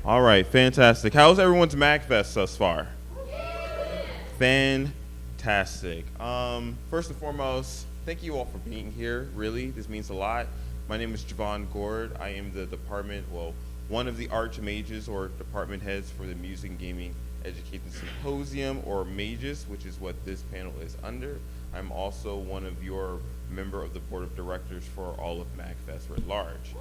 All right, fantastic. How's everyone's MAGFest thus far? Fantastic. First and foremost, thank you all for being here. Really, this means a lot. My name is Javon Gord. I am the one of the archmages or department heads for the Music and Gaming Education Symposium, or MAGES, which is what this panel is under. I'm also one of your member of the board of directors for all of MAGFest writ large.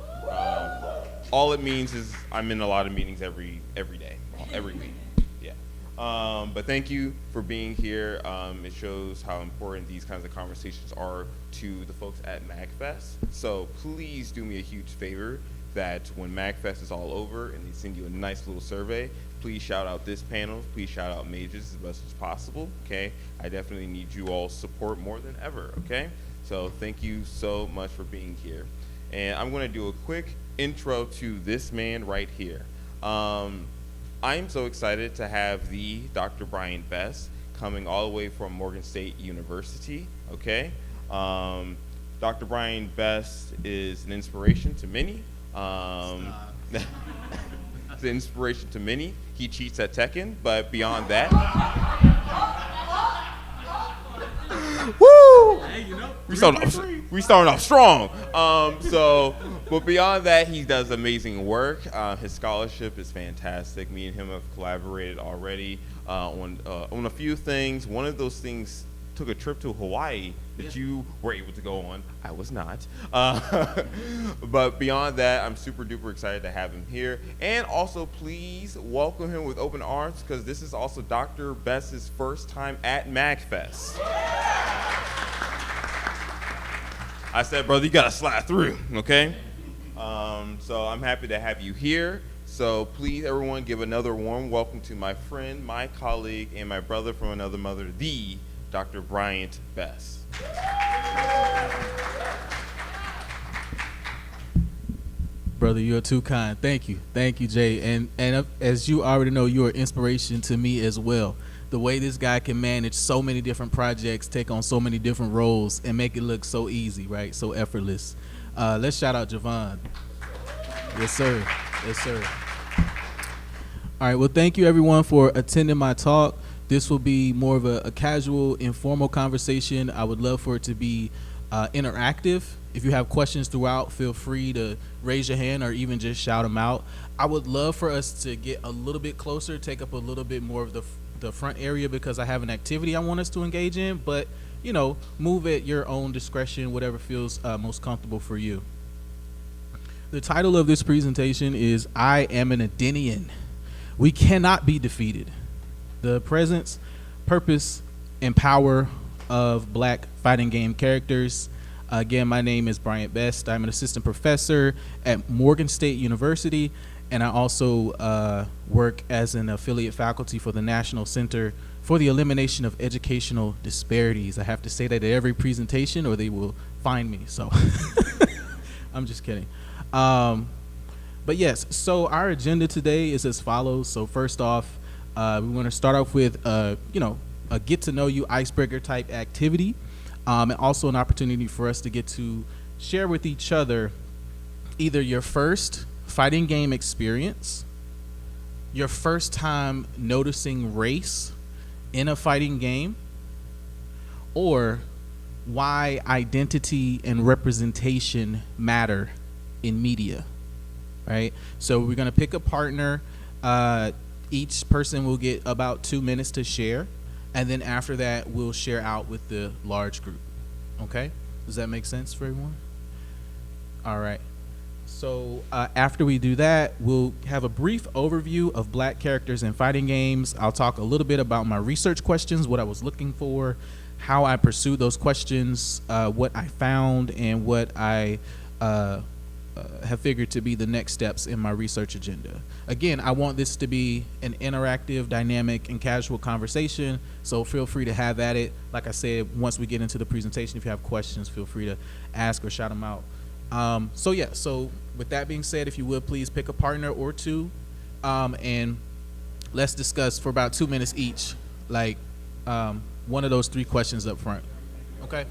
All it means is I'm in a lot of meetings every day, every week. Yeah. But thank you for being here. It shows how important these kinds of conversations are to the folks at MAGFest. So please do me a huge favor that when MAGFest is all over and they send you a nice little survey, please shout out this panel, please shout out MAGES as best as possible, okay? I definitely need you all support more than ever, okay? So thank you so much for being here. And I'm gonna do a quick intro to this man right here. I'm so excited to have the Dr. Brian Best coming all the way from Morgan State University, okay? Dr. Brian Best is an inspiration to many. It's an inspiration to many. He cheats at Tekken, but beyond that, woo! Hey, you know, we starting off strong. But beyond that, he does amazing work. His scholarship is fantastic. Me and him have collaborated already on a few things. One of those things took a trip to Hawaii that you were able to go on. I was not. But beyond that, I'm super duper excited to have him here. And also, please welcome him with open arms, because this is also Dr. Best's first time at MAGFest. I said, brother, you gotta slide through, okay? So I'm happy to have you here. So please, everyone, give another warm welcome to my friend, my colleague, and my brother from another mother, the Dr. Bryant Best. Brother, you're too kind. Thank you, Jay. And as you already know, you're an inspiration to me as well. The way this guy can manage so many different projects, take on so many different roles, and make it look so easy, right? So effortless. Let's shout out Javon. Yes, sir. Yes, sir. All right. Well, thank you everyone for attending my talk. This will be more of a casual, informal conversation. I would love for it to be interactive. If you have questions throughout, feel free to raise your hand or even just shout them out. I would love for us to get a little bit closer, take up a little bit more of the front area, because I have an activity I want us to engage in, but you know, move at your own discretion, whatever feels most comfortable for you. The title of this presentation is I Am an Edenian. We cannot be defeated. The presence, purpose, and power of Black fighting game characters. Again, my name is Bryant Best. I'm an assistant professor at Morgan State University, and I also work as an affiliate faculty for the National Center for the Elimination of Educational Disparities. I have to say that at every presentation or they will find me, so I'm just kidding. But yes, so our agenda today is as follows. So first off, we want to start off with, a get to know you icebreaker type activity, and also an opportunity for us to get to share with each other either your first fighting game experience, your first time noticing race in a fighting game, or why identity and representation matter in media, right? So we're going to pick a partner. Each person will get about 2 minutes to share, and then after that, we'll share out with the large group. Okay? Does that make sense for everyone? All right. So after we do that, we'll have a brief overview of Black characters in fighting games. I'll talk a little bit about my research questions, what I was looking for, how I pursued those questions, what I found, and what I have figured to be the next steps in my research agenda. Again, I want this to be an interactive, dynamic, and casual conversation, so feel free to have at it. Like I said, once we get into the presentation, if you have questions, feel free to ask or shout them out. So with that being said, if you would please pick a partner or two, and let's discuss for about 2 minutes each, like one of those 3 questions up front. Okay?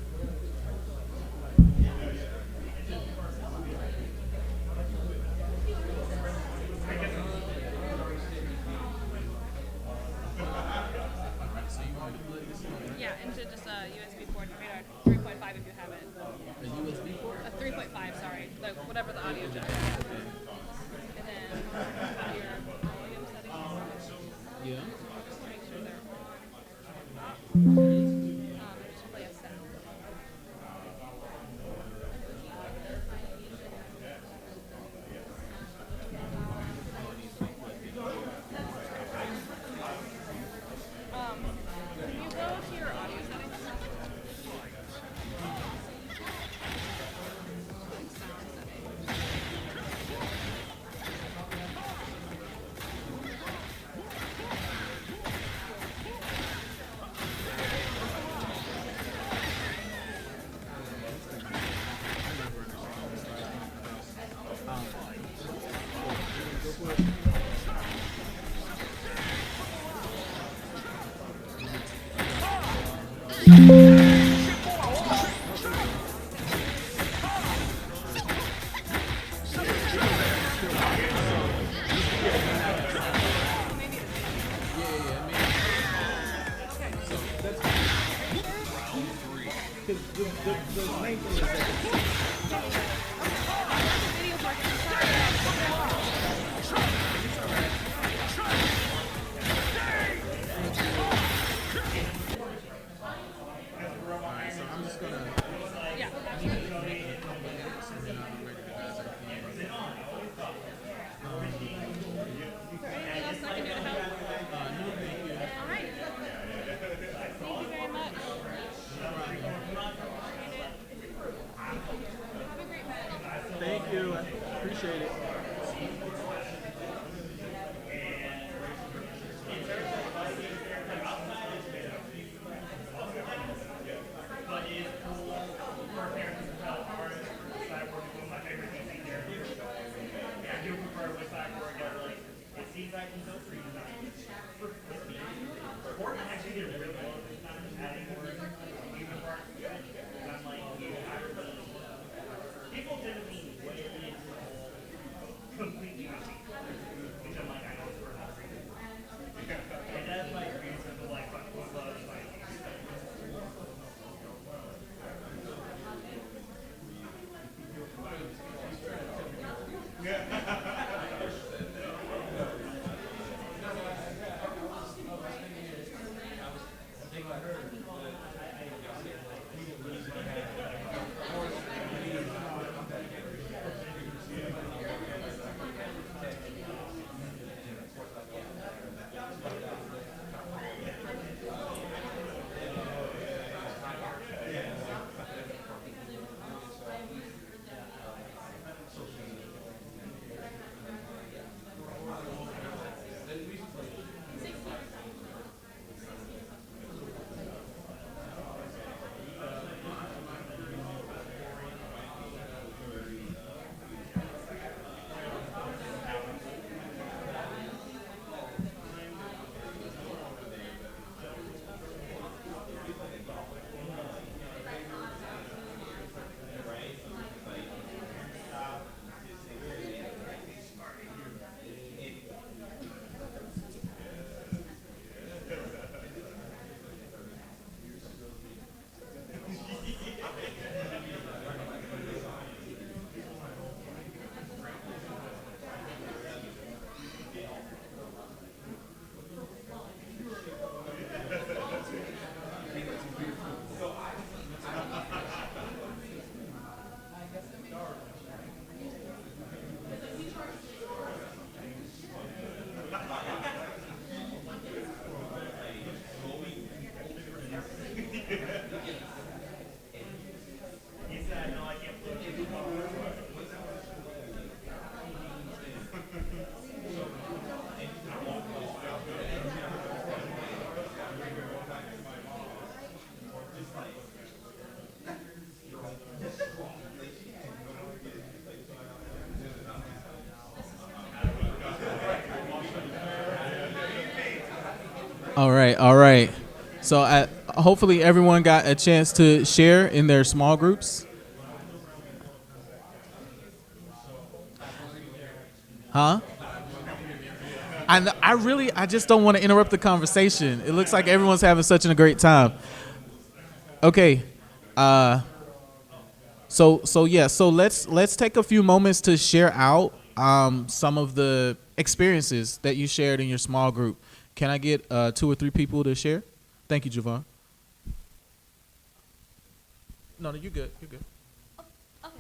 Thank you. I appreciate it. All right, all right. So hopefully everyone got a chance to share in their small groups. Huh? I just don't want to interrupt the conversation. It looks like everyone's having such a great time. Okay. So let's take a few moments to share out some of the experiences that you shared in your small group. Can I get 2 or 3 people to share? Thank you, Javon. No, you're good. You're good. Okay.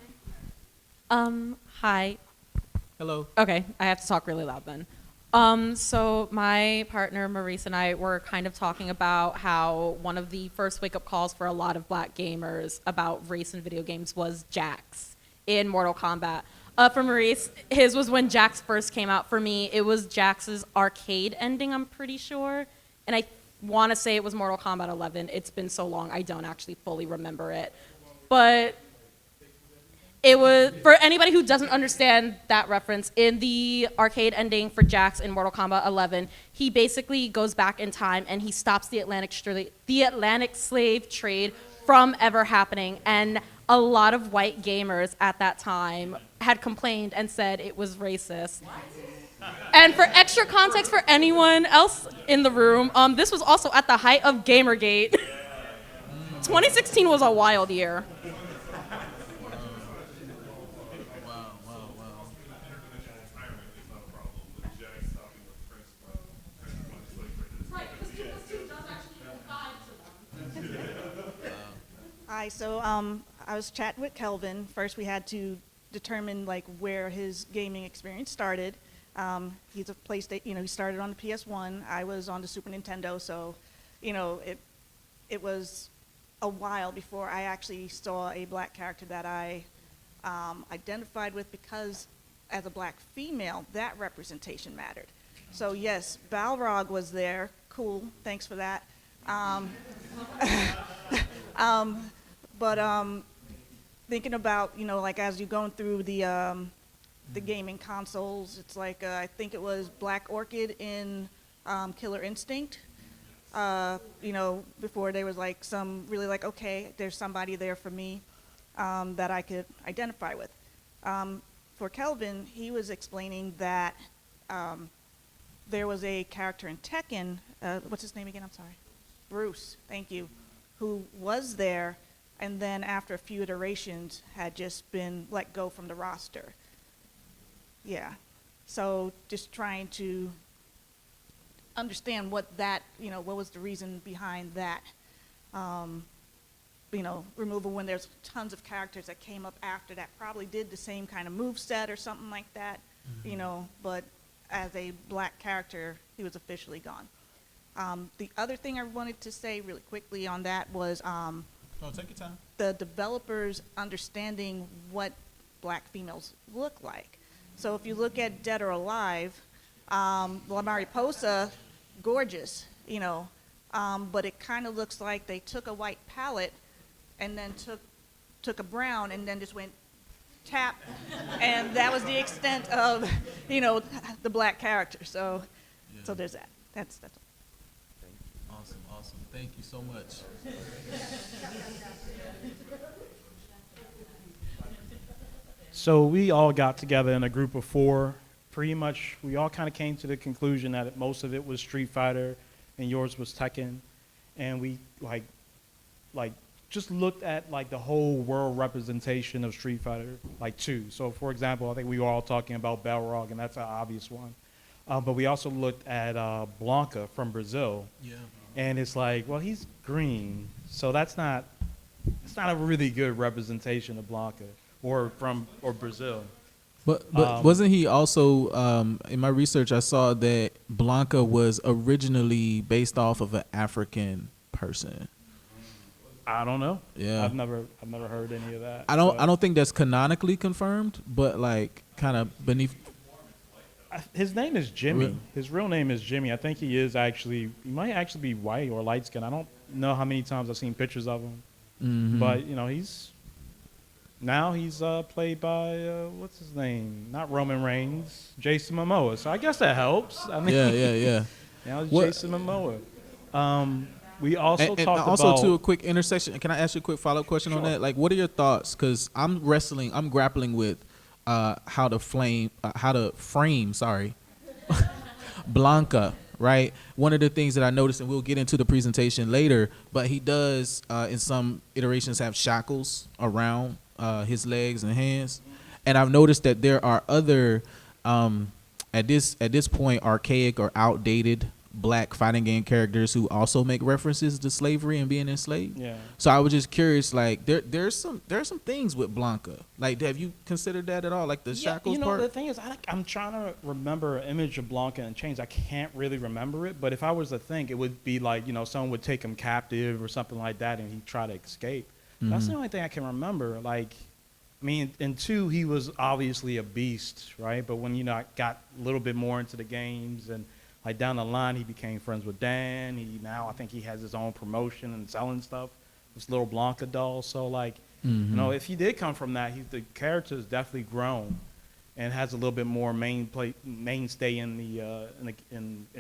Hi. Hello. Okay, I have to talk really loud then. So my partner Maurice and I were kind of talking about how one of the first wake-up calls for a lot of black gamers about race in video games was Jax in Mortal Kombat. For Maurice, his was when Jax first came out. For me, it was Jax's arcade ending, I'm pretty sure. And I want to say it was Mortal Kombat 11. It's been so long, I don't actually fully remember it. But it was, for anybody who doesn't understand that reference, in the arcade ending for Jax in Mortal Kombat 11, he basically goes back in time and he stops the Atlantic slave trade from ever happening. And a lot of white gamers at that time had complained and said it was racist. And for extra context for anyone else in the room, this was also at the height of Gamergate. 2016 was a wild year. Hi, so I was chatting with Kelvin. First, we had to determine like where his gaming experience started. He's a PlayStation, he started on the PS1. I was on the Super Nintendo, so, it was a while before I actually saw a black character that I identified with, because as a black female, that representation mattered. So yes, Balrog was there. Cool, thanks for that. But thinking about, like as you're going through the gaming consoles, it's like I think it was Black Orchid in Killer Instinct. Before there was like some really like, okay, there's somebody there for me that I could identify with. For Kelvin, he was explaining that there was a character in Tekken, what's his name again? I'm sorry. Bruce, thank you, who was there, and then after a few iterations had just been let go from the roster. Yeah, so just trying to understand what that, what was the reason behind that, removal, when there's tons of characters that came up after that probably did the same kind of move set or something like that, but as a black character, he was officially gone. The other thing I wanted to say really quickly on that was take your time. the developers understanding what black females look like. So if you look at Dead or Alive, Mariposa, gorgeous, but it kind of looks like they took a white palette and then took a brown and then just went tap, and that was the extent of, the black character. So, so there's that. That's all. Awesome. Thank you so much. So we all got together in a group of 4. Pretty much, we all kind of came to the conclusion that most of it was Street Fighter, and yours was Tekken, and we like just looked at like the whole world representation of Street Fighter, like 2. So for example, I think we were all talking about Balrog, and that's an obvious one. But we also looked at Blanca from Brazil. Yeah. And it's like, well, he's green, so it's not a really good representation of Blanca or Brazil. But wasn't he also, in my research, I saw that Blanca was originally based off of an African person. I don't know. Yeah. I've never heard any of that. I don't think that's canonically confirmed, but like kind of beneath. His name is Jimmy. Really? His real name is Jimmy. I think he might actually be white or light skinned. I don't know how many times I've seen pictures of him. Mm-hmm. But, he's played by, what's his name? Not Roman Reigns, Jason Momoa. So I guess that helps. I mean, Yeah. Now it's Jason Momoa. We also talked about... Also, to a quick intersection, can I ask you a quick follow-up question on that? Like, what are your thoughts? Because I'm grappling with how to frame Blanca, right? One of the things that I noticed, and we'll get into the presentation later, but he does in some iterations have shackles around his legs and hands, and I've noticed that there are other at this point archaic or outdated black fighting game characters who also make references to slavery and being enslaved. Yeah. So I was just curious, like there's some things with Blanca. Like, have you considered that at all? Like the shackles part? The thing is, I'm trying to remember an image of Blanca in chains. I can't really remember it, but if I was to think, it would be like, someone would take him captive or something like that, and he'd try to escape. Mm-hmm. That's the only thing I can remember. Like, I mean, in 2, he was obviously a beast, right? But when I got a little bit more into the games and like down the line, he became friends with Dan. I think he has his own promotion and selling stuff. This little Blanca doll. So like, if he did come from that, the character has definitely grown, and has a little bit more mainstay in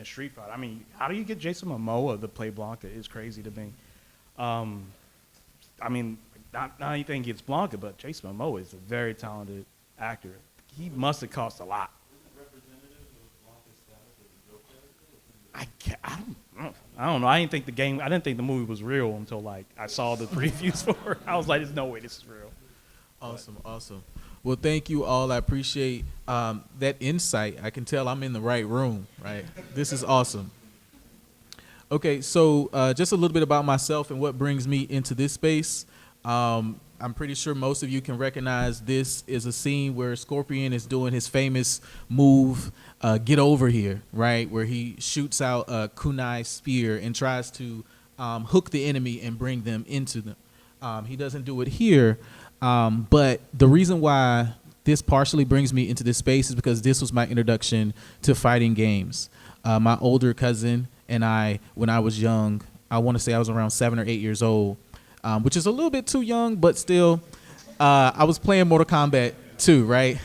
Street Fighter. I mean, how do you get Jason Momoa to play Blanca? Is crazy to me. I mean, not anything against Blanca, but Jason Momoa is a very talented actor. He must have cost a lot. I I don't know. I didn't think the movie was real until like I saw the previews for it. I was like, there's no way this is real. Awesome. Well, thank you all. I appreciate that insight. I can tell I'm in the right room, right? This is awesome. Okay, so just a little bit about myself and what brings me into this space. I'm pretty sure most of you can recognize this is a scene where Scorpion is doing his famous move, Get Over Here, right? Where he shoots out a kunai spear and tries to hook the enemy and bring them into them. He doesn't do it here. But the reason why this partially brings me into this space is because this was my introduction to fighting games. My older cousin and I, when I was young, I want to say I was around 7 or 8 years old, which is a little bit too young, but still, I was playing Mortal Kombat 2, right?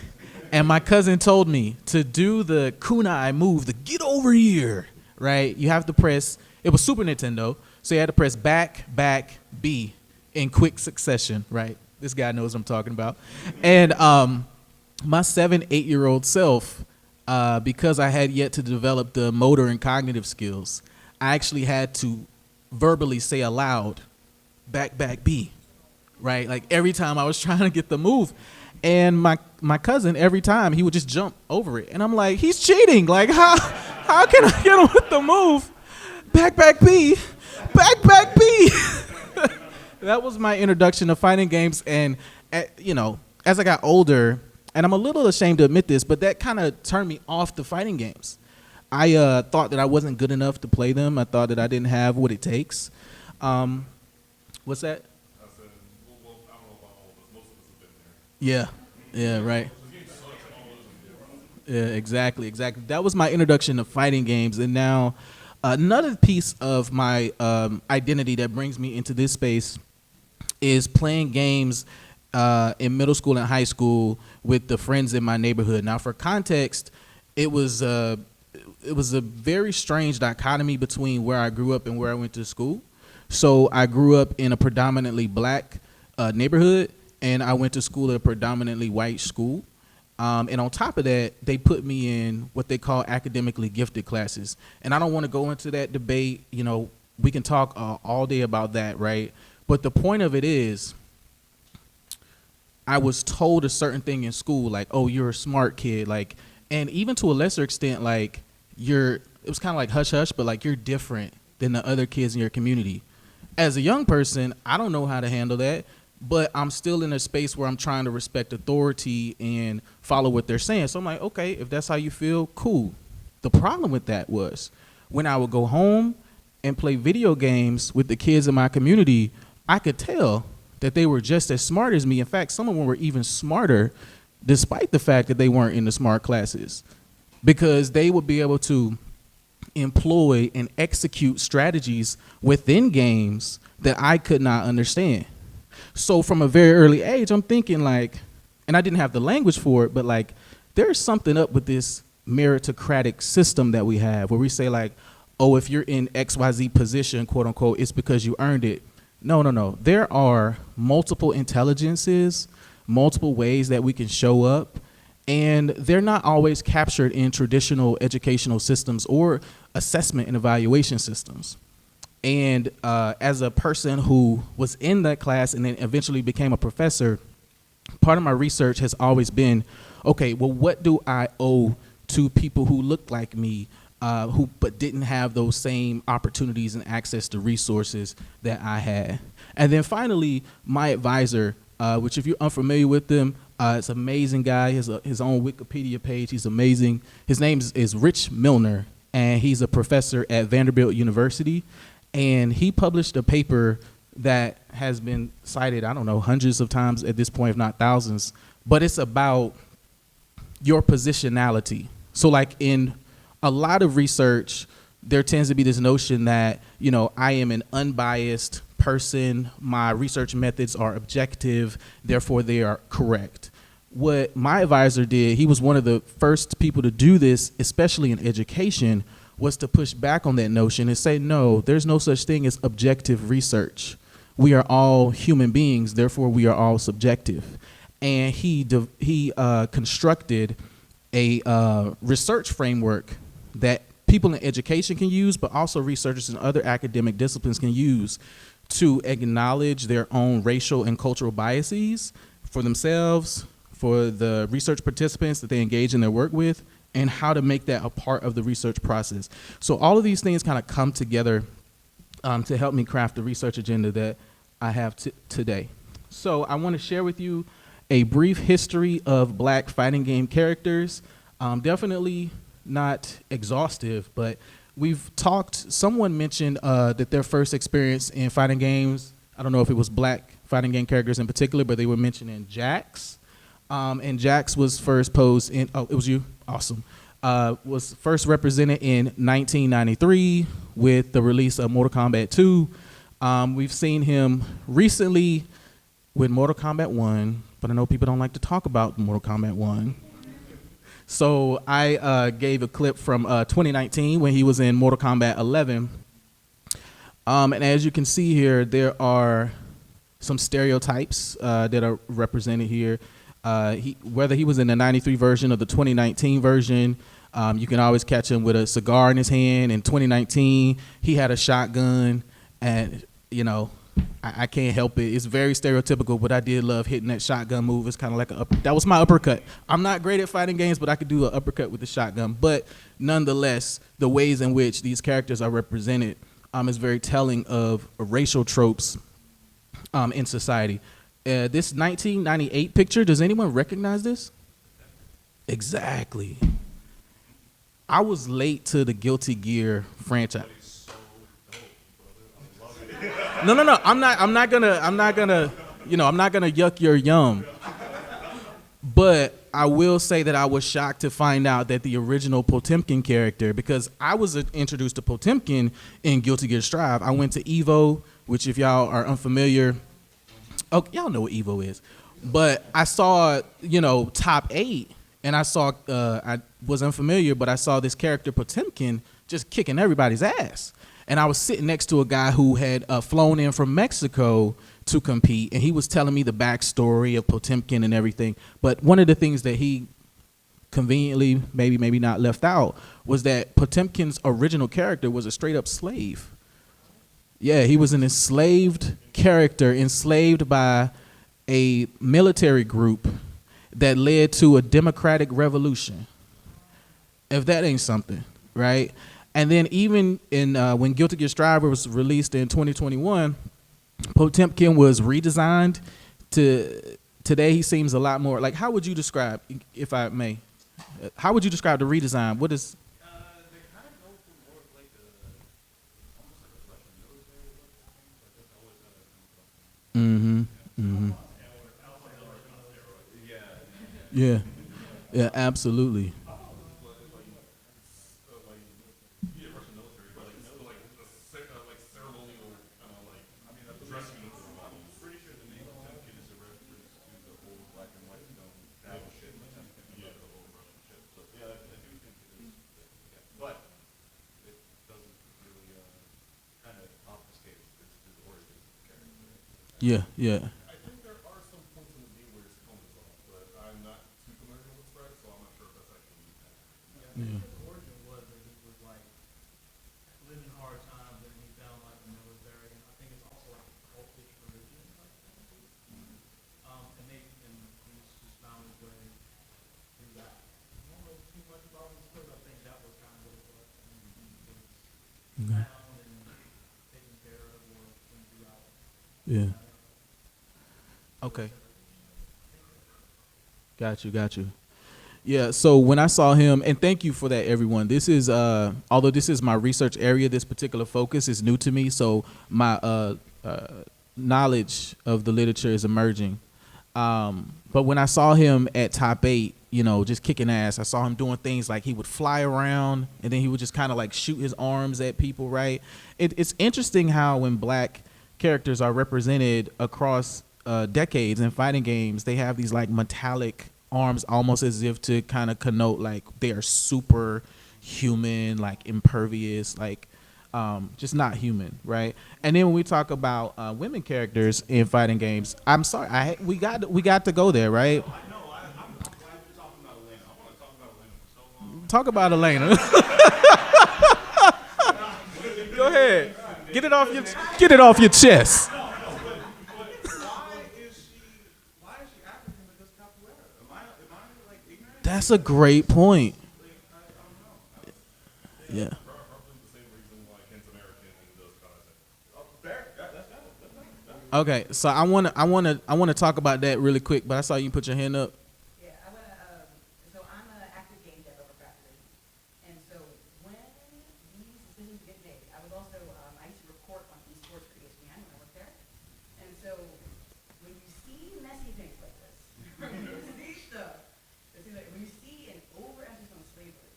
And my cousin told me to do the kunai move, the Get Over Here, right? You have to press, it was Super Nintendo, so you had to press back, B in quick succession, right? This guy knows what I'm talking about. And my 7, 8-year-old self, because I had yet to develop the motor and cognitive skills, I actually had to verbally say aloud, back, B, right? Like every time I was trying to get the move. And my cousin, every time, he would just jump over it. And I'm like, he's cheating. Like, how can I get him with the move? Back, B, back, B. That was my introduction to fighting games, and as I got older, and I'm a little ashamed to admit this, but that kind of turned me off the fighting games. I thought that I wasn't good enough to play them. I thought that I didn't have what it takes. What's that? I said, well, I don't know about all of us. Most of us have been there. Yeah, right. Yeah, exactly. That was my introduction to fighting games, and now another piece of my identity that brings me into this space is playing games in middle school and high school with the friends in my neighborhood. Now, for context, it was a very strange dichotomy between where I grew up and where I went to school. So I grew up in a predominantly black neighborhood, and I went to school at a predominantly white school. And on top of that, they put me in what they call academically gifted classes. And I don't want to go into that debate. We can talk all day about that, right? But the point of it is, I was told a certain thing in school, like, oh, you're a smart kid. Like, and even to a lesser extent, like, it was kind of like hush hush, but like, you're different than the other kids in your community. As a young person, I don't know how to handle that. But I'm still in a space where I'm trying to respect authority and follow what they're saying. So I'm like, okay, if that's how you feel, cool. The problem with that was when I would go home and play video games with the kids in my community, I could tell that they were just as smart as me. In fact, some of them were even smarter, despite the fact that they weren't in the smart classes, because they would be able to employ and execute strategies within games that I could not understand. So from a very early age, I'm thinking like, and I didn't have the language for it, but like, there's something up with this meritocratic system that we have where we say like, oh, if you're in XYZ position, quote unquote, it's because you earned it. No. There are multiple intelligences, multiple ways that we can show up, and they're not always captured in traditional educational systems or assessment and evaluation systems. And as a person who was in that class and then eventually became a professor, part of my research has always been, okay, well, what do I owe to people who look like me, but didn't have those same opportunities and access to resources that I had? And then finally, my advisor, which if you're unfamiliar with them, it's an amazing guy. He has his own Wikipedia page. He's amazing. His name is Rich Milner, and he's a professor at Vanderbilt University. And he published a paper that has been cited, I don't know, hundreds of times at this point, if not thousands, but it's about your positionality. So like in a lot of research, there tends to be this notion that, I am an unbiased person, my research methods are objective, therefore they are correct. What my advisor did, he was one of the first people to do this, especially in education, was to push back on that notion and say, no, there's no such thing as objective research. We are all human beings, therefore we are all subjective. And he constructed a research framework that people in education can use, but also researchers in other academic disciplines can use to acknowledge their own racial and cultural biases for themselves, for the research participants that they engage in their work with, and how to make that a part of the research process. So all of these things kind of come together to help me craft the research agenda that I have today. So I want to share with you a brief history of Black fighting game characters. Definitely not exhaustive, but we've talked, someone mentioned that their first experience in fighting games, I don't know if it was Black fighting game characters in particular, but they were mentioning Jax. And Jax was first posed in, oh, it was you? Awesome. Was first represented in 1993 with the release of Mortal Kombat 2. We've seen him recently with Mortal Kombat 1, but I know people don't like to talk about Mortal Kombat 1. So I gave a clip from 2019 when he was in Mortal Kombat 11. And as you can see here, there are some stereotypes that are represented here. Whether he was in the 93 version or the 2019 version, you can always catch him with a cigar in his hand. In 2019, he had a shotgun, and, you know, I can't help it. It's very stereotypical, but I did love hitting that shotgun move. It's kind of like that was my uppercut. I'm not great at fighting games, but I could do an uppercut with the shotgun. But nonetheless, the ways in which these characters are represented is very telling of racial tropes in society. This 1998 picture, does anyone recognize this? Exactly. I was late to the Guilty Gear franchise. No. I'm not gonna yuck your yum. But I will say that I was shocked to find out that the original Potemkin character, because I was introduced to Potemkin in Guilty Gear Strive. I went to Evo, which if y'all are unfamiliar, oh, y'all know what Evo is. But I saw, top 8, and I was unfamiliar, but I saw this character Potemkin just kicking everybody's ass. And I was sitting next to a guy who had flown in from Mexico to compete, and he was telling me the backstory of Potemkin and everything. But one of the things that he conveniently, maybe not left out, was that Potemkin's original character was a straight-up slave. Yeah, he was an enslaved character, enslaved by a military group that led to a democratic revolution. If that ain't something, right? And then even in when Guilty Gear Strive was released in 2021, Potemkin was redesigned to today. He seems a lot more like, how would you describe, if I may, how would you describe the redesign? What is? They kind of go for more of like almost like a Russian military look. Like that's always Yeah, absolutely. Yeah, Russian military, but like ceremonial kind of like dress uniform. I'm pretty sure the name Potemkin is a reference to the old black and white film Battleship Potemkin, the old Russian ship. So yeah, I do think it is. Yeah. But it doesn't really kind of obfuscate the origins of the character. Yeah. I think there are some points in the game where his helmet is off, but I'm not too familiar with Stripe, so I'm not sure if that's actually. Yeah. The origin was that he was like living hard times and he found like the military, and I think it's also like a cultish religion type thing. And he just found his way through that. I don't know too much about his story, I think that was kind of what it was. Okay. Found and taken care of or went throughout. Yeah. Okay. Got you. Yeah, so when I saw him, and thank you for that, everyone. This is, although this is my research area, this particular focus is new to me, so my knowledge of the literature is emerging. But when I saw him at top 8, just kicking ass, I saw him doing things like he would fly around, and then he would just kind of like shoot his arms at people, right? It's interesting how when Black characters are represented across decades in fighting games, they have these like metallic arms, almost as if to kind of connote like they are super human, like impervious, like just not human, right? And then when we talk about women characters in fighting games, I'm sorry, we got to go there, right? I'm glad you're talking about Elena. I want to talk about Elena for so long. Talk about Elena. ahead. Get it off your chest. Why is she African with this capoeira? Am I like ignorant? That's a great point. Yeah. Probably the same reason why Ken's American and does content. Oh, fair. That's valid. Okay, so I wanna talk about that really quick, but I saw you put your hand up. Yeah, I want to, so I'm an active game dev over Factory. And so when these decisions get made, I was also, I used to report on esports for ESPN when I worked there. And so when you see messy things like this, when you see stuff, when you see an overemphasis on slavery,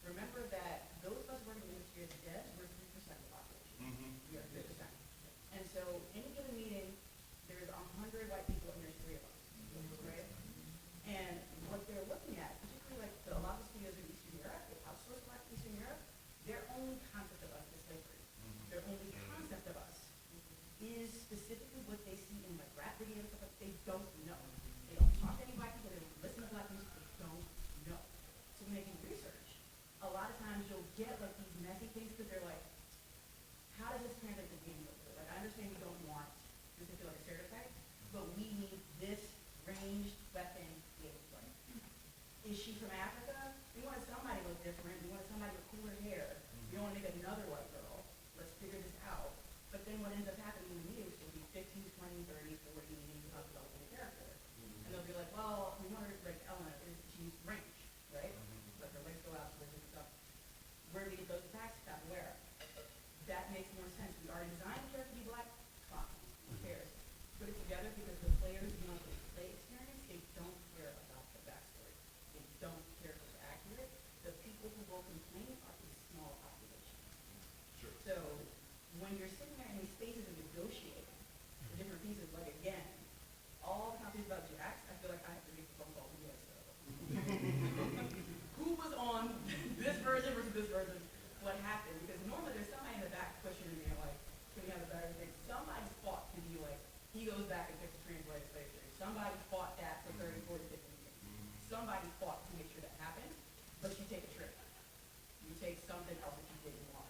remember that those of us working in the industry as devs, we're 3% of the population. We are 3%. And so any given meeting, there's 100 white people and there's 3 of us, right? And what they're looking at, particularly like a lot of the studios in Eastern Europe, they outsource a lot to Eastern Europe, their only concept of us is slavery. Their only concept of us is specifically what they see in like rap videos and stuff like they don't know. They don't talk to any black people, they don't listen to black music, they don't know. So when they do research, a lot of times you'll get like these messy things because they're like, how does this translate to game over? Like I understand we don't want this to feel like a stereotype, but we need this ranged weapon gameplay. Is she from Africa? We wanted somebody look different. We wanted somebody with cooler hair. We don't want to make another white girl. Let's figure this out. But then what ends up happening in the media is will be 15, 20, 30, 40 of developing a character. And they'll be like, well, we want her like Ellen, she's range, right? Like her legs go out, she does stuff. Where do we get those attacks? Capoeira. That makes more sense. We already designed the character to be black. Fine. Who cares? Put it together because the players want the play experience. They don't care about the backstory. They don't care if it's accurate. The people who will complain are a small population. Sure. So when you're sitting there in these spaces and negotiating the different pieces, like again, all the conversations about Jax, I feel like I have to make a phone call to you guys. Who was on this version versus this version? What happened? Because normally there's somebody in the back pushing me and like, can we have a better thing? Somebody's fought to be like, he goes back and fixes translated slavery. Somebody fought that for 30, 40, 50 years. Somebody fought to make sure that happened, but you take a trip. You take something else that you didn't want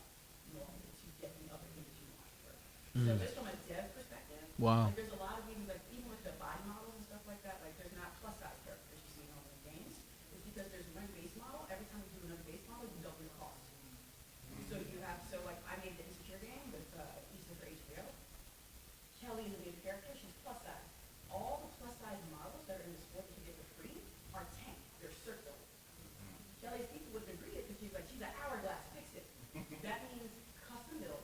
normally to get the other thing that you want first. So just from a dev perspective, Wow. like there's a lot of things like even with the body models and stuff like that, like there's not plus size characters you see in all the games. It's because there's one base model. Every time you do another base model, you double your cost. So you have, so like I made the Insecure game with Easter for HBO. Kelly is a major character, she's plus size. All the plus size models that are in the sport that you get for free are tank, they're circle. Kelly's people would have agreed because she's like, she's an hourglass, fix it. That means custom build,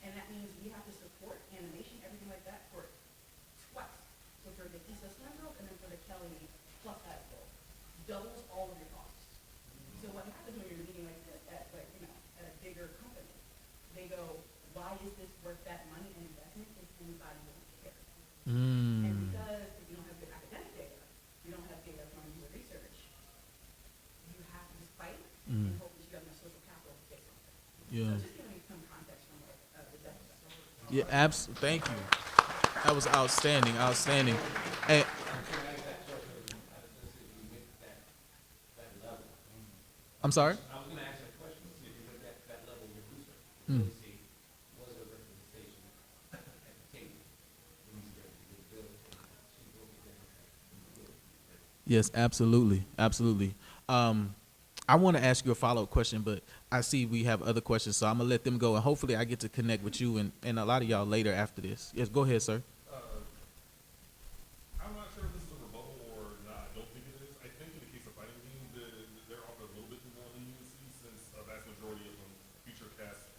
and that means we have to support animation, everything like that for twice. So for the Issa Slim build and then for the Kelly plus size build, doubles all of your costs. So what happens when you're in a meeting like this at like, you know, at a bigger company, they go, why is this worth that money and investment if anybody won't care? And because if you don't have good academic data, you don't have data from user research, you have to just fight and hope that you have enough social capital to fix something. Yeah. So just giving you some context from like the dev perspective. Yeah, thank you. That was outstanding, outstanding. And I'm sorry? I was going to ask you a question, see if you looked at that level of your research. Really see, was there representation at the table when you ready to get built and she broke it down and built it? Yes, absolutely, absolutely. I want to ask you a follow-up question, but I see we have other questions, so I'm gonna let them go, and hopefully I get to connect with you and a lot of y'all later after this. Yes, go ahead, sir. I'm not sure if this is a rebuttal or not. I don't think it is. I think in the case of fighting games, they're offered a little bit more leniency since a vast majority of them feature casts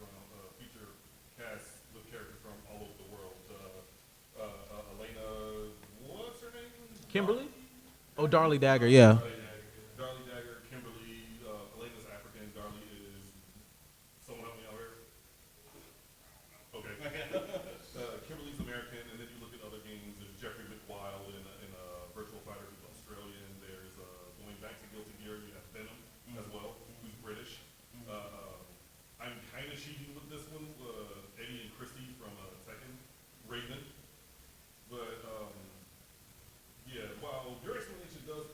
with characters from all over the world. Elena, what's her name? Kimberly? Oh, Darlie Dagger, yeah. Darlie Dagger, Kimberly, Elena's African, Darlie is someone help me out here. Okay. Kimberly's American, and then you look at other games. There's Jeffrey McWild in Virtual Fighter, who's Australian. There's going back to Guilty Gear, you have Venom as well, who's British. I'm kind of cheating with this one, Eddie and Christy from Tekken, Raven. But yeah, while your explanation does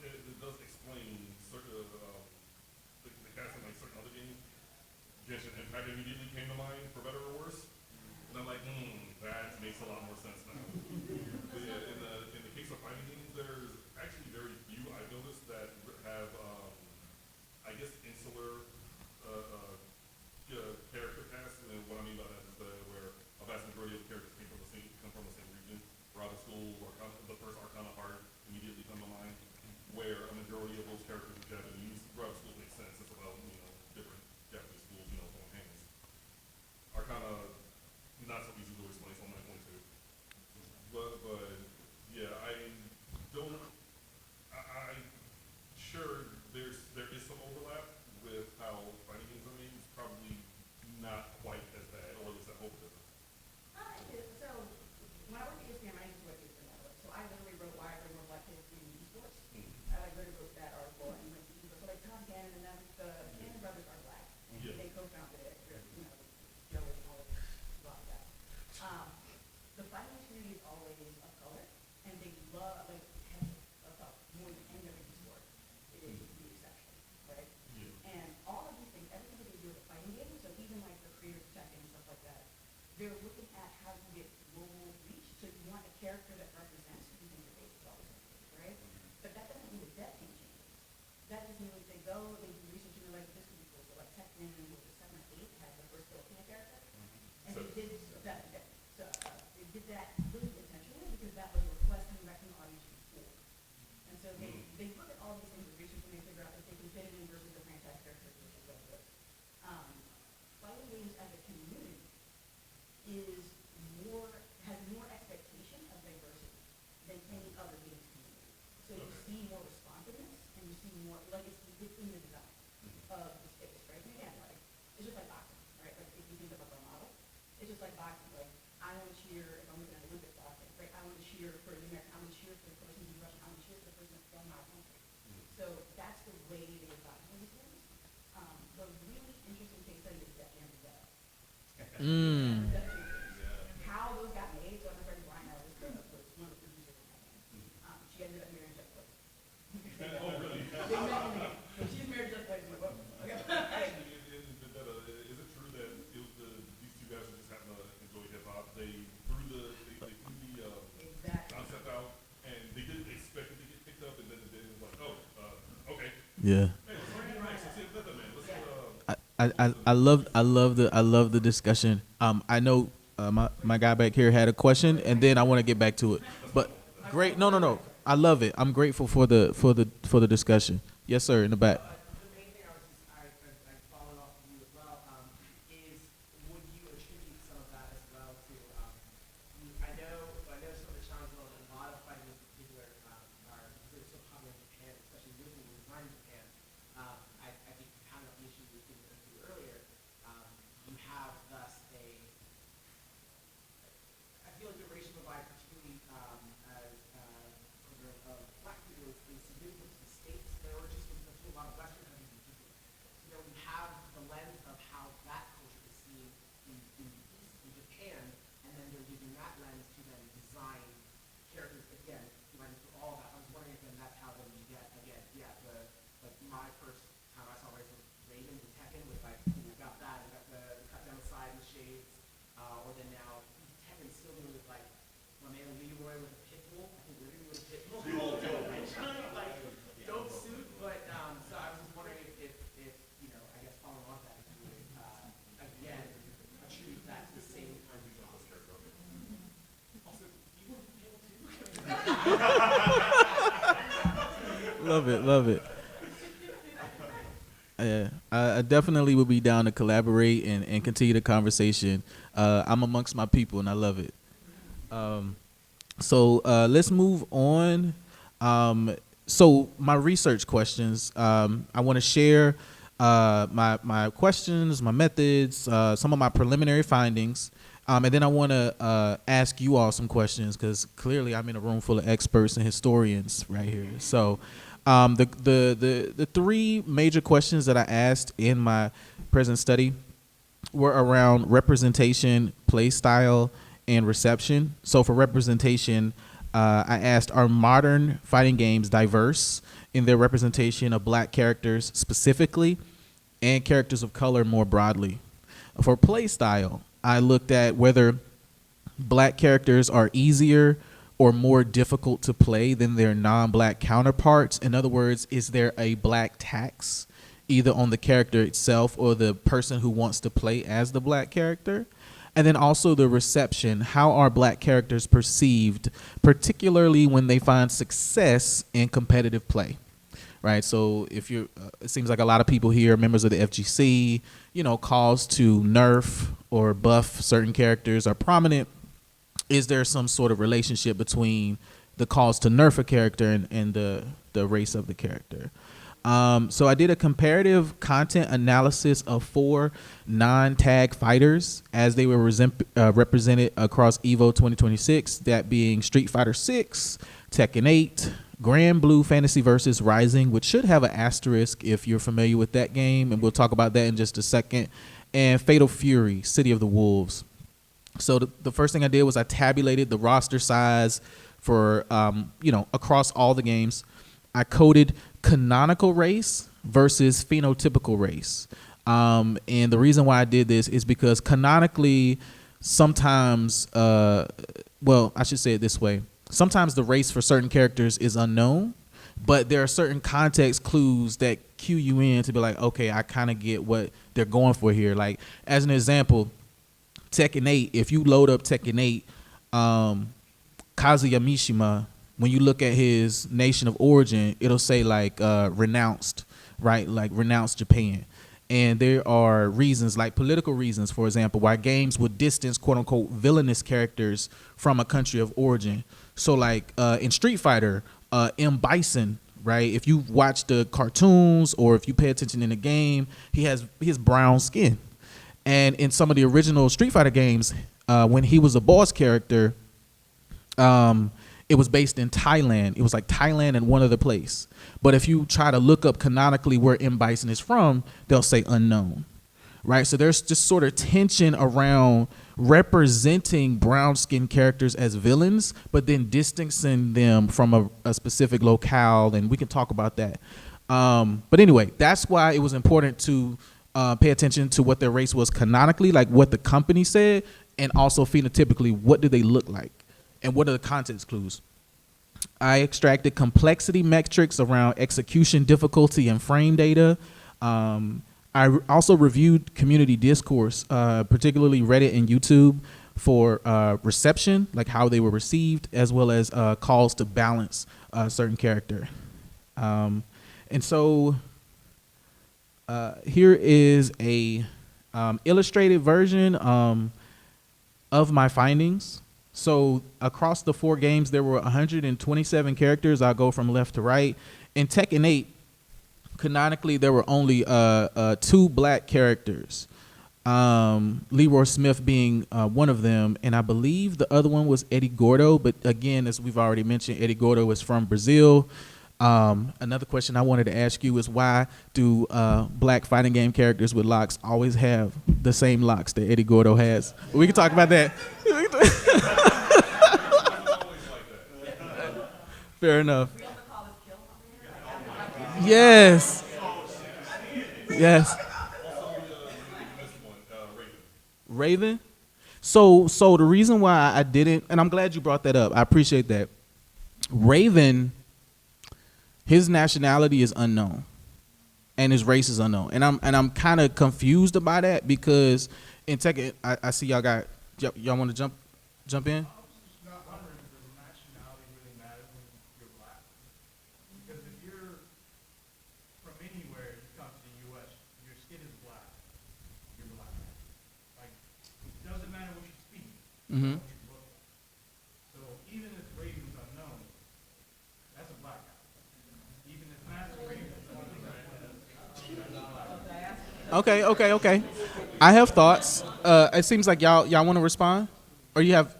Cannon and them, the Cannon brothers are black. They co-founded it, you know, Joey and all of that. The fighting community is always of color, and they love, like, heavy of color, more than any other sport. It is the exception, right? And all of these things, everything that they do with the fighting game, so even like the creators of Tekken and stuff like that, they're looking at how to get global reach. So you want a character that represents who you think your base is always going to be, right? But that doesn't mean that team changes. That just means they go, they do research, and they're like, this could be cool. So like Tekken, was it 7 or 8, had the first Filipino character, and they did that. So they did that really intentionally because that was a request coming back from the audience before. And so they look at all these things with research and they figure out if they can fit it in versus the franchise characters, which is what it is. Fighting games as a community has more expectation of diversity than any other games community. So you see more responsiveness and you see more, like it's in the design of the space, right? And again, like, it's just like boxing, right? Like if you think about the model, it's just like boxing. Like I want to cheer, if I'm looking at Olympic boxing, right? I want to cheer for the American, I want to cheer for the person who's Russian, I want to cheer for the person that's from my country. So that's the way they evaluate these things. The really interesting case study is that Jam How those got made, so I'm friend Brian was one of the producers of that game. She ended up marrying Jeff Blake. Oh, really? They met in the game. So she's married Jeff Blake. Like, okay. Is it true that it was these two guys who just happened to enjoy hip hop? They threw the concept out, and they didn't expect it to get picked up, and then it was like, oh, okay. Yeah. Hey, let's bring it next. Let's see if that man. Let's I love the discussion. I know my guy back here had a question, and then I want to get back to it. But great, no. I love it. I'm grateful for the discussion. Yes, sir, in the back. The main thing I followed off of you as well, is would you attribute some of that as well to, I know some of the challenges on a lot of fighting in particular are they're so popular in Japan, especially looking at design in Japan. I think kind of the issue we were going through earlier, you have thus I feel like the racial divide, particularly as of black people, is significant to the states. There were just a lot of Western countries in particular. So that we have the lens of how that culture is seen in the East, in Japan, and then they're using that lens to then design characters again, running through all of that. I was wondering if then that's how then you get again, like my first time I saw race was Raven in Tekken with like you got that and got the cut down the side and the shades, or then now Tekken's still doing with like my man Leroy with a pit bull. I think we're doing with a pit bull. Like dope suit, but so I was just wondering if you know, I guess following on that, if you would again attribute that to the same kind of also, do you want to pale too? Love it. Yeah, I definitely would be down to collaborate and continue the conversation. I'm amongst my people, and I love it. So let's move on. So my research questions. I want to share my questions, my methods, some of my preliminary findings, and then I want to ask you all some questions because clearly I'm in a room full of experts and historians right here. So the three major questions that I asked in my present study were around representation, play style, and reception. So for representation, I asked, are modern fighting games diverse in their representation of black characters specifically and characters of color more broadly? For play style, I looked at whether black characters are easier or more difficult to play than their non-black counterparts. In other words, is there a black tax either on the character itself or the person who wants to play as the black character? And then also the reception. How are black characters perceived, particularly when they find success in competitive play? Right, so if you're, it seems like a lot of people here, members of the FGC, you know, calls to nerf or buff certain characters are prominent. Is there some sort of relationship between the calls to nerf a character and the race of the character? So I did a comparative content analysis of 4 non-tag fighters as they were represented across EVO 2026, that being Street Fighter 6, Tekken 8, Grand Blue Fantasy Versus Rising, which should have an asterisk if you're familiar with that game, and we'll talk about that in just a second, and Fatal Fury, City of the Wolves. So the first thing I did was I tabulated the roster size for, across all the games. I coded canonical race versus phenotypical race. And the reason why I did this is because canonically, sometimes, I should say it this way. Sometimes the race for certain characters is unknown, but there are certain context clues that cue you in to be like, okay, I kind of get what they're going for here. Like, as an example, Tekken 8, if you load up Tekken 8, Kazuya Mishima, when you look at his nation of origin, it'll say like renounced, right? Like renounced Japan. And there are reasons, like political reasons, for example, why games would distance quote unquote villainous characters from a country of origin. So like in Street Fighter, M. Bison, right? If you watch the cartoons or if you pay attention in the game, he has brown skin. And in some of the original Street Fighter games, when he was a boss character, it was based in Thailand. It was like Thailand and one other place. But if you try to look up canonically where M. Bison is from, they'll say unknown, right? So there's just sort of tension around representing brown-skinned characters as villains, but then distancing them from a specific locale, and we can talk about that. But anyway, that's why it was important to pay attention to what their race was canonically, like what the company said, and also phenotypically, what do they look like, and what are the context clues. I extracted complexity metrics around execution difficulty and frame data. I also reviewed community discourse, particularly Reddit and YouTube, for reception, like how they were received, as well as calls to balance a certain character. And so here is a illustrated version of my findings. So across the 4 games, there were 127 characters. I'll go from left to right. In Tekken 8, canonically, there were only 2 black characters. Leroy Smith being one of them, and I believe the other one was Eddie Gordo. But again, as we've already mentioned, Eddie Gordo is from Brazil. Another question I wanted to ask you is why do black fighting game characters with locks always have the same locks that Eddie Gordo has? We can talk about that. Fair enough. Yes. Yes. Raven. So the reason why I didn't, and I'm glad you brought that up. I appreciate that. Raven, his nationality is unknown, and his race is unknown, and I'm kind of confused about that because in Tekken, I see y'all want to jump in. Mm-hmm. So even if Raven's unknown, that's a black guy. Even if Master Raven's unknown. Okay. I have thoughts. It seems like y'all want to respond, or you have.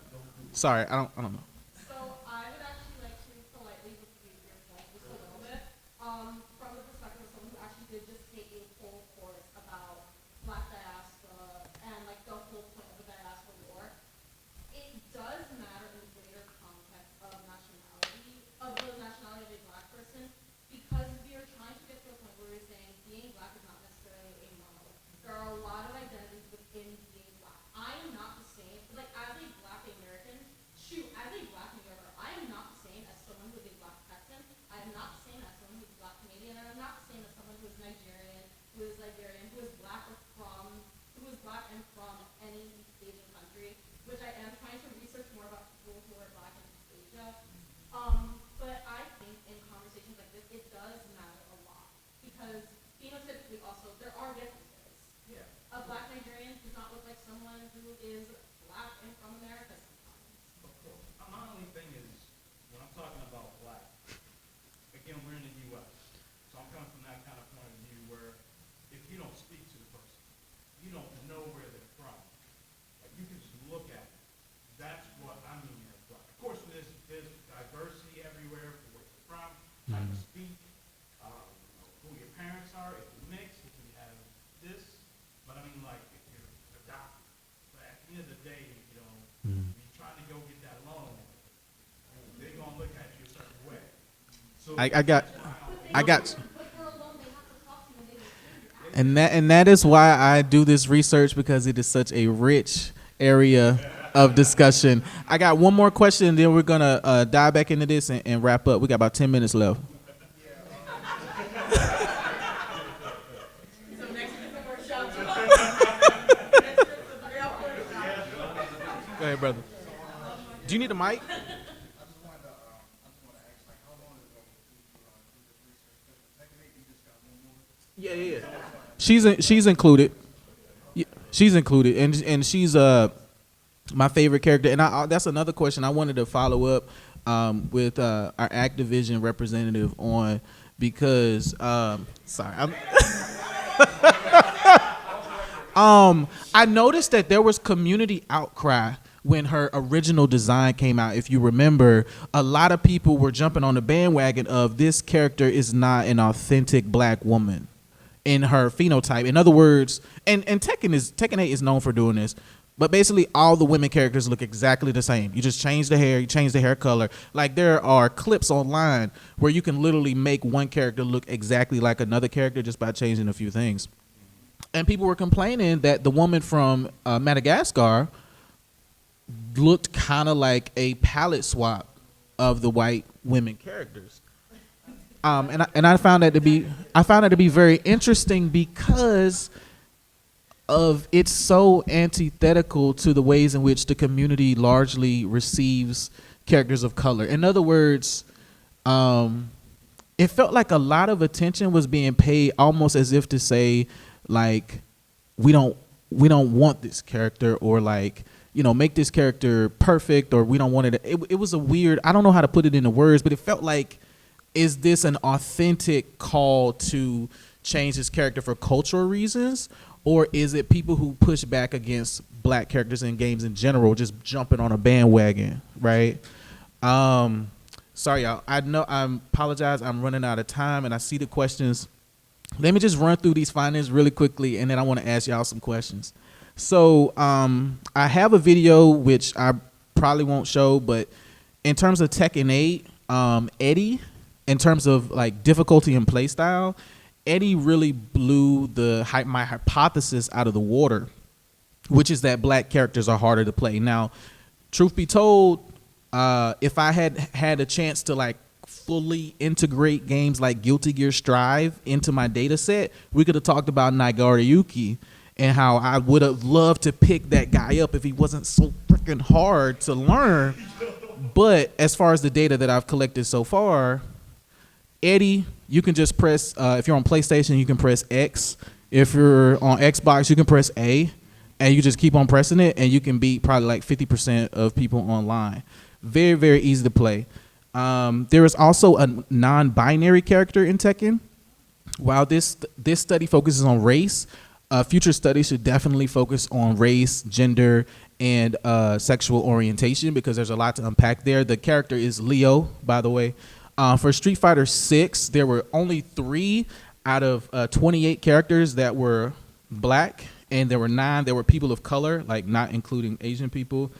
Sorry, I don't know. So I would actually like to politely dispute your point just a little bit. From the perspective of someone who actually did just take a full course about Black diaspora and like the whole point of the diaspora war. It does matter in the greater context of nationality, of the nationality of a black person, because we are trying to get to a point where we're saying being black is not necessarily a monolith. There are a lot of identities within being black. I am not the same, like as a black American, as a black New Yorker, I am not the same as someone who is a black Texan. I am not the same as someone who is black Canadian, and I'm not the same as someone who is Nigerian, who is Liberian, who is black and from any East Asian country, which I am trying to research more about people who are black in East Asia. But I think in conversations like this, it does matter a lot because phenotypically also there are differences. Yeah. A black Nigerian does not look like someone who is black and from America sometimes. Of course. My only thing is, when I'm talking about black, again, we're in the U.S., so I'm coming from that kind of point of view where if you don't speak to the person, you don't know where they're from. Like, you can just look at it. That's what I mean as black. Of course, there's diversity everywhere for where you're from, I got. And that is why I do this research, because it is such a rich area of discussion. I got one more question, and then we're gonna dive back into this and wrap up. We got about 10 minutes left. Go ahead, brother. Do you need a mic? Yeah. She's included. Yeah, she's included, and she's my favorite character. And that's another question I wanted to follow up with our Activision representative on, because sorry, I noticed that there was community outcry when her original design came out. If you remember, a lot of people were jumping on the bandwagon of this character is not an authentic black woman in her phenotype. In other words, and Tekken 8 is known for doing this, but basically all the women characters look exactly the same. You just change the hair, you change the hair color. Like, there are clips online where you can literally make one character look exactly like another character just by changing a few things. And people were complaining that the woman from Madagascar looked kind of like a palette swap of the white women characters. And I found that to be very interesting, because of it's so antithetical to the ways in which the community largely receives characters of color. In other words, it felt like a lot of attention was being paid almost as if to say, like, we don't want this character, or like, you know, make this character perfect, or we don't want it. It was a weird, I don't know how to put it into words, but it felt like, is this an authentic call to change this character for cultural reasons, or is it people who push back against black characters in games in general just jumping on a bandwagon, right? Sorry, y'all. I apologize. I'm running out of time, and I see the questions. Let me just run through these findings really quickly, and then I want to ask y'all some questions. So I have a video which I probably won't show, but in terms of Tekken 8, Eddie, in terms of like difficulty and play style, Eddie really blew my hypothesis out of the water, which is that black characters are harder to play. Now, truth be told, if I had a chance to like fully integrate games like Guilty Gear Strive into my data set, we could have talked about Nagoriyuki and how I would have loved to pick that guy up if he wasn't so freaking hard to learn. But as far as the data that I've collected so far, Eddie, you can just press, if you're on PlayStation, you can press X. If you're on Xbox, you can press A, and you just keep on pressing it, and you can beat probably like 50% of people online. Very, very easy to play. There is also a non-binary character in Tekken. While this study focuses on race, future studies should definitely focus on race, gender, and sexual orientation, because there's a lot to unpack there. The character is Leo, by the way. For Street Fighter 6, there were only 3 out of 28 characters that were black, and there were 9 that were people of color, like not including Asian people.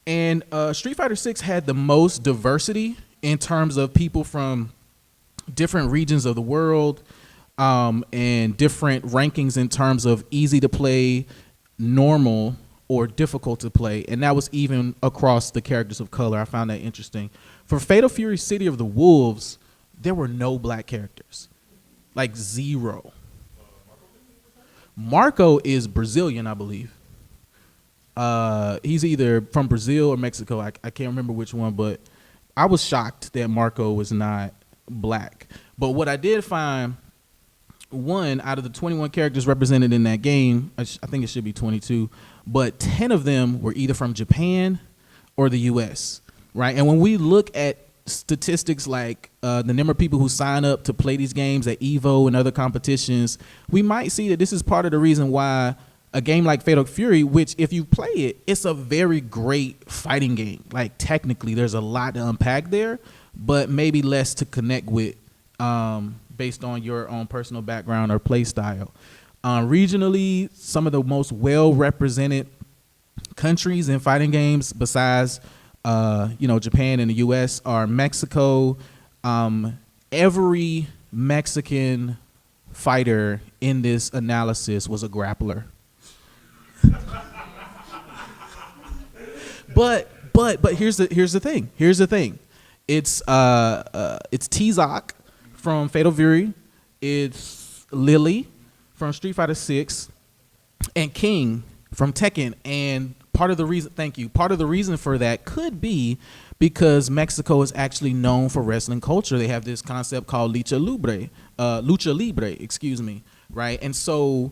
And Street Fighter 6 had the most diversity in terms of people from different regions of the world, and different rankings in terms of easy to play, normal, or difficult to play. And that was even across the characters of color. I found that interesting. For Fatal Fury City of the Wolves, there were no black characters. Like 0. Marco is Brazilian, I believe. He's either from Brazil or Mexico. I can't remember which one, but I was shocked that Marco was not black. But what I did find, one out of the 21 characters represented in that game, I think it should be 22, but 10 of them were either from Japan or the US, right? And when we look at statistics like the number of people who sign up to play these games at EVO and other competitions, we might see that this is part of the reason why a game like Fatal Fury, which if you play it, it's a very great fighting game. Like technically there's a lot to unpack there, but maybe less to connect with based on your own personal background or play style. Regionally, some of the most well-represented countries in fighting games besides Japan and the US are Mexico, every Mexican fighter in this analysis was a grappler. But here's the thing. It's T-Zoc from Fatal Fury. It's Lily from Street Fighter 6, and King from Tekken. And part of the reason for that could be because Mexico is actually known for wrestling culture. They have this concept called lucha libre, right? And so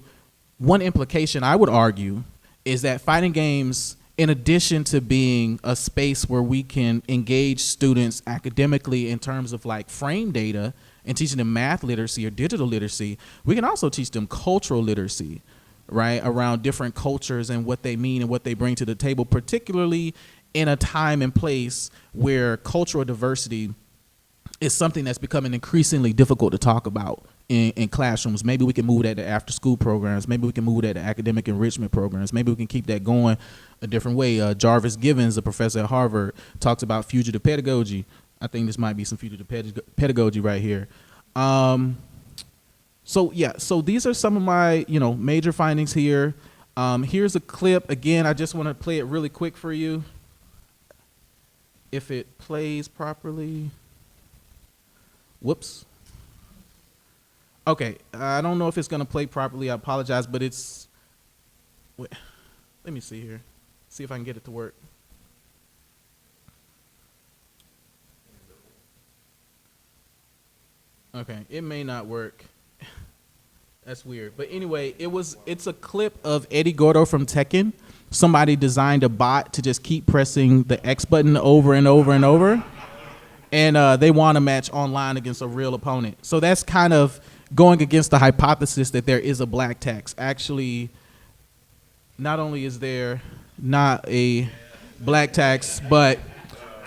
one implication I would argue is that fighting games, in addition to being a space where we can engage students academically in terms of like frame data and teaching them math literacy or digital literacy, we can also teach them cultural literacy, right, around different cultures and what they mean and what they bring to the table, particularly in a time and place where cultural diversity is something that's becoming increasingly difficult to talk about in classrooms. Maybe we can move that to after school programs. Maybe we can move that to academic enrichment programs. Maybe we can keep that going a different way. Jarvis Givens, a professor at Harvard, talks about fugitive pedagogy. I think this might be some fugitive pedagogy right here. So these are some of my major findings here. Here's a clip. Again, I just want to play it really quick for you. If it plays properly. Whoops. Okay, I don't know if it's gonna play properly. I apologize, but it's. Wait, let me see here. See if I can get it to work. Okay, it may not work. That's weird. But anyway, it's a clip of Eddie Gordo from Tekken. Somebody designed a bot to just keep pressing the X button over and over and over. And they won a match online against a real opponent. So that's kind of going against the hypothesis that there is a black tax. Actually, not only is there not a black tax, but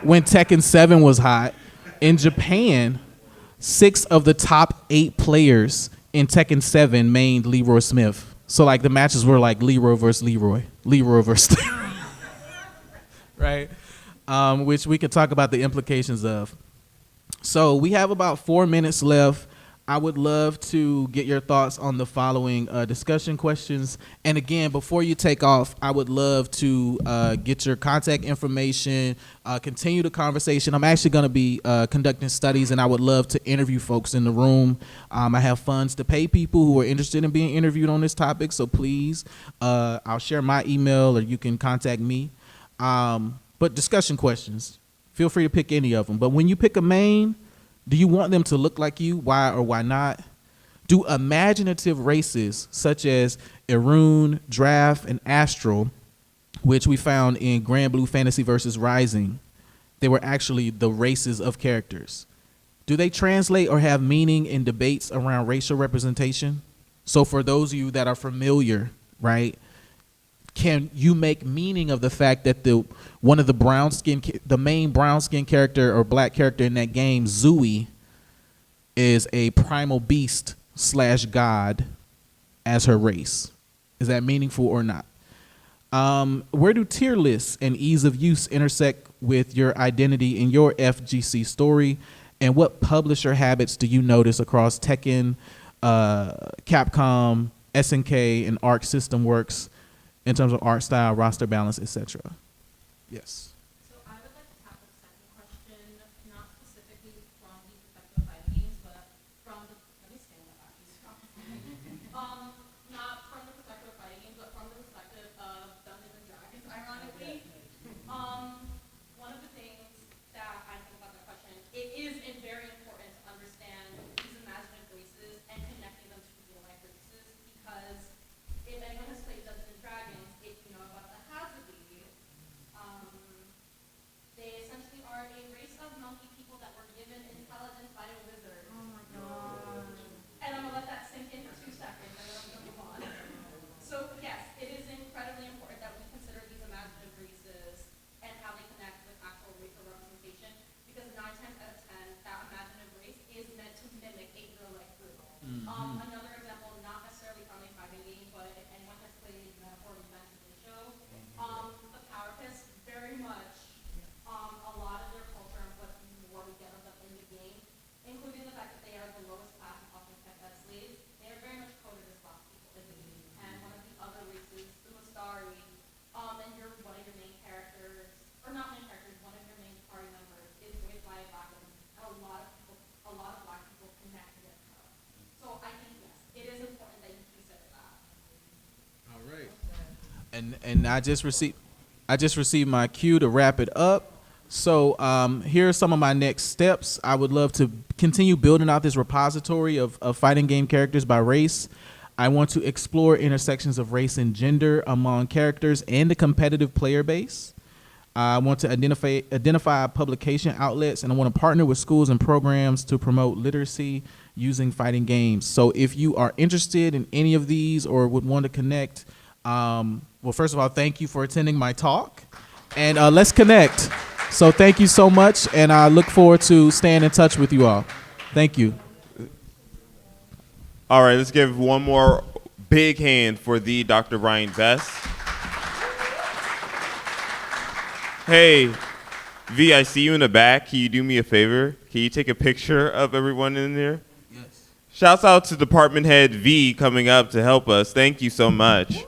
when Tekken 7 was hot, in Japan, 6 of the top 8 players in Tekken 7 mained Leroy Smith. So like the matches were like Leroy versus Leroy versus right? Which we could talk about the implications of. So we have about 4 minutes left. I would love to get your thoughts on the following discussion questions. And again, before you take off, I would love to get your contact information, continue the conversation. I'm actually going to be conducting studies, and I would love to interview folks in the room. I have funds to pay people who are interested in being interviewed on this topic, so please, I'll share my email, or you can contact me. But discussion questions, feel free to pick any of them. But when you pick a main, do you want them to look like you? Why or why not? Do imaginative races such as Irune, Draft, and Astral, which we found in Grand Blue Fantasy versus Rising, they were actually the races of characters. Do they translate or have meaning in debates around racial representation? So for those of you that are familiar, right, can you make meaning of the fact that the main brown skin character or black character in that game, Zooey, is a primal beast / god as her race? Is that meaningful or not? Where do tier lists and ease of use intersect with your identity in your FGC story? And what publisher habits do you notice across Tekken, Capcom, SNK, and Arc System Works in terms of art style, roster balance, etc.? Yes. So I would like to tackle the second question, not specifically from the perspective of fighting games, but from the, let me stand up actually. Not from the perspective of fighting games, but from the perspective of Dungeons and Dragons, ironically. One of the things that I think about that question, it is very important to understand these imaginative races and connecting them to real life races, because if anyone has played Dungeons and Dragons, if you know about the Hazard, it is important that you consider that. All right. And I just received my cue to wrap it up. So here are some of my next steps. I would love to continue building out this repository of fighting game characters by race. I want to explore intersections of race and gender among characters and the competitive player base. I want to identify publication outlets, and I want to partner with schools and programs to promote literacy using fighting games. So if you are interested in any of these or would want to connect, well, first of all, thank you for attending my talk, and let's connect. So thank you so much, and I look forward to staying in touch with you all. Thank you. All right, let's give one more big hand for the Dr. Ryan Best. Hey, V, I see you in the back. Can you do me a favor? Can you take a picture of everyone in there? Yes. Shouts out to Department Head V coming up to help us. Thank you so much.